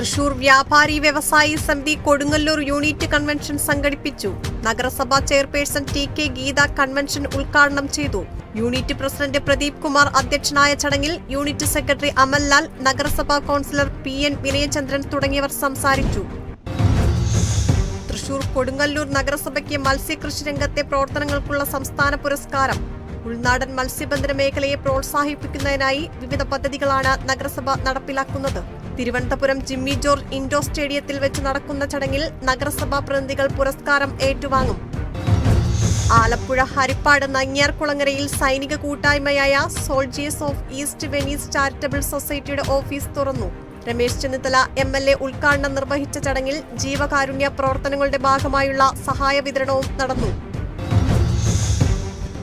തൃശൂർ വ്യാപാരി വ്യവസായി സമിതി കൊടുങ്ങല്ലൂർ യൂണിറ്റ് കൺവെൻഷൻ സംഘടിപ്പിച്ചു. നഗരസഭാ ചെയർപേഴ്സൺ ടി.കെ. ഗീത കൺവെൻഷൻ ഉദ്ഘാടനം ചെയ്തു. യൂണിറ്റ് പ്രസിഡന്റ് പ്രദീപ് കുമാർ അധ്യക്ഷനായ ചടങ്ങിൽ യൂണിറ്റ് സെക്രട്ടറി അമൽലാൽ, നഗരസഭാ കൌൺസിലർ പി.എൻ. വിനയചന്ദ്രൻ തുടങ്ങിയവർ സംസാരിച്ചു. തൃശൂർ കൊടുങ്ങല്ലൂർ നഗരസഭയ്ക്ക് മത്സ്യകൃഷി രംഗത്തെ പ്രവർത്തനങ്ങൾക്കുള്ള സംസ്ഥാന പുരസ്കാരം. ഉൾനാടൻ മത്സ്യബന്ധന മേഖലയെ പ്രോത്സാഹിപ്പിക്കുന്നതിനായി വിവിധ പദ്ധതികളാണ് നഗരസഭ നടപ്പിലാക്കുന്നത്. തിരുവനന്തപുരം ജിമ്മി ജോർജ് ഇൻഡോർ സ്റ്റേഡിയത്തിൽ വെച്ച് നടക്കുന്ന ചടങ്ങിൽ നഗരസഭാ പ്രതിനിധികൾ പുരസ്കാരം ഏറ്റുവാങ്ങും. ആലപ്പുഴ ഹരിപ്പാട് നങ്ങ്യാർകുളങ്ങരയിൽ സൈനിക കൂട്ടായ്മയായ soldiers of east Venice charitable സൊസൈറ്റിയുടെ ഓഫീസ് തുറന്നു. രമേശ് ചെന്നിത്തല എം.എൽ.എ. ഉദ്ഘാടനം നിർവഹിച്ച ചടങ്ങിൽ ജീവകാരുണ്യ പ്രവർത്തനങ്ങളുടെ ഭാഗമായുള്ള സഹായ വിതരണവും നടന്നു.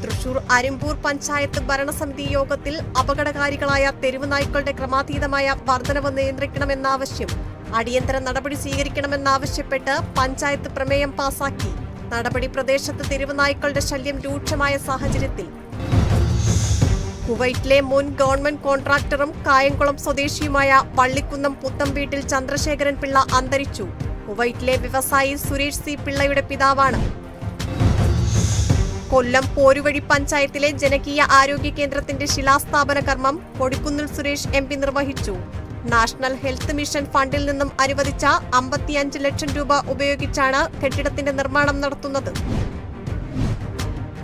തൃശൂർ അരിമ്പൂർ പഞ്ചായത്ത് ഭരണസമിതി യോഗത്തിൽ അപകടകാരികളായ തെരുവ് നായ്ക്കളുടെ ക്രമാതീതമായ വർധനവ് നിയന്ത്രിക്കണമെന്ന ആവശ്യം, അടിയന്തര നടപടി സ്വീകരിക്കണമെന്നാവശ്യപ്പെട്ട് പഞ്ചായത്ത് പ്രമേയം പാസാക്കി. നടപടി പ്രദേശത്ത് തെരുവ് നായ്ക്കളുടെ ശല്യം രൂക്ഷമായ സാഹചര്യത്തിൽ. കുവൈറ്റിലെ മുൻ ഗവൺമെന്റ് കോൺട്രാക്ടറും കായംകുളം സ്വദേശിയുമായ പള്ളിക്കുന്നം പുത്തംവീട്ടിൽ ചന്ദ്രശേഖരൻ പിള്ള അന്തരിച്ചു. കുവൈറ്റിലെ വ്യവസായി സുരേഷ് സി പിള്ളയുടെ പിതാവാണ്. കൊല്ലം പോരുവഴി പഞ്ചായത്തിലെ ജനകീയ ആരോഗ്യ കേന്ദ്രത്തിന്റെ ശിലാസ്ഥാപന കർമ്മം കൊടിക്കുന്നിൽ സുരേഷ് എം.പി. നിർവഹിച്ചു. നാഷണൽ ഹെൽത്ത് മിഷൻ ഫണ്ടിൽ നിന്നും അനുവദിച്ച 55 ലക്ഷം രൂപ ഉപയോഗിച്ചാണ് കെട്ടിടത്തിന്റെ നിർമ്മാണം നടത്തുന്നത്.